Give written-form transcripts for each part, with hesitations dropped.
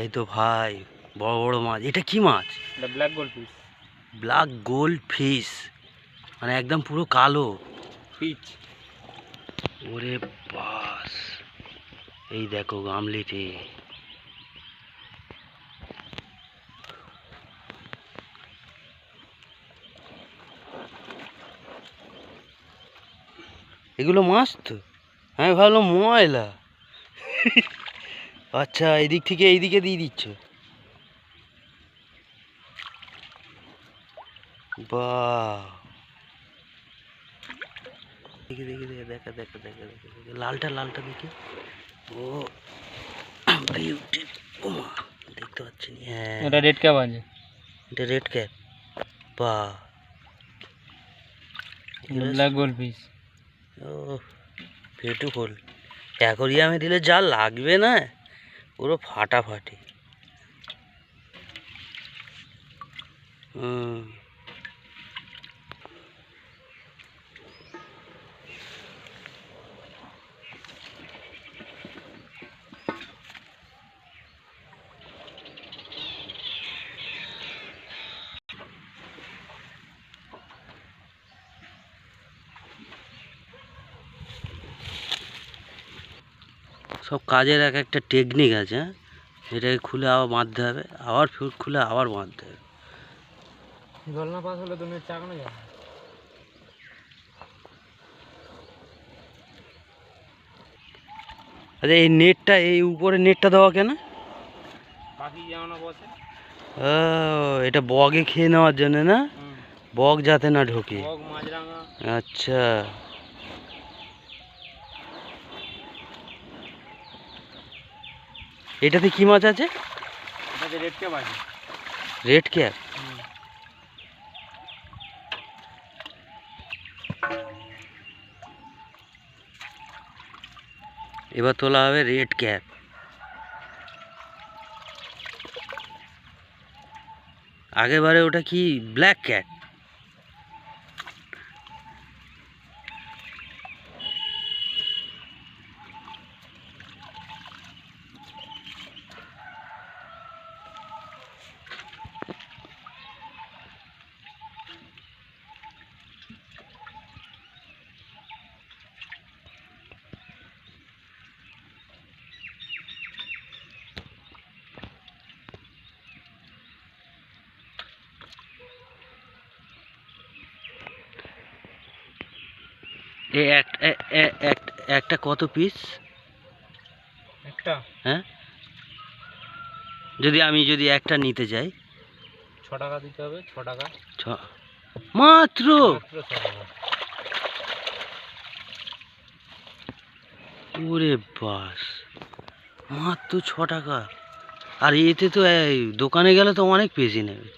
এই তো ভাই বড় বড় মাছ। এটা কি মাছ? এটা black gold fish. Black gold fish মানে একদম পুরো কালো পিচ। ওরে বাস, এই দেখো গামলিতে। এগুলো মাছ তো, আমি ভাবলাম ময়লা। আচ্ছা, এদিক থেকে এইদিকে দিয়ে দিচ্ছ। বাহ, দেখি দেখি দেখি, দেখা দেখা দেখা দেখা দেখা, লালটা লালটা দেখি। ও বিউটি, ওমা দেখতে পাচ্ছি না। হ্যাঁ, এটা রেড ক্যাপ আছে। এটা রেড ক্যাপ। বাহ, ব্ল্যাক গোল্ড ফিশ। ও বিউটিফুল। অ্যাকোরিয়ামে দিলে যা লাগবে না, পুরো ফাটাফাটি। হুম, সব কাজের এক একটা টেকনিক আছে। হ্যাঁ, এটাকে খুলে আবার বাঁধতে হবে, আবার ফির খুলে আবার বাঁধতে হবে। দোলনা পাস হলে তুমি চাকানো যাবে। আচ্ছা, এই নেটটা, এই উপরে নেটটা দেওয়া কেন? পাখি যেমন বসে। ও, এটা বগে খেয়ে নেওয়ার জন্য না, বগ যাতে না ঢোকে। বগ, মাছরাঙা। আচ্ছা, এটাতে কি মাছ আছে? এটাতে রেড ক্যাপ আছে। Red cap. এবার তোলা হবে রেড ক্যাপ। আগেবারে ওটা কি ব্ল্যাক ক্যাট? একটা কত পিস? একটা, হ্যাঁ, যদি একটা নিতে চাই? 6 টাকা দিতে হবে। 6 টাকা মাত্র? মাত্র 6 টাকা। ওরে বাস, মাত্র 6 টাকা। আর এতে তো এই দোকানে গেলে তো অনেক বেশি নেবে।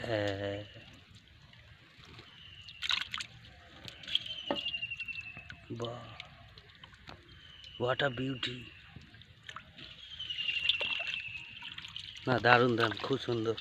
হ্যাঁ, বাহ, হোয়াট আ বিউটি। না, দারুণ দারুণ, খুব সুন্দর।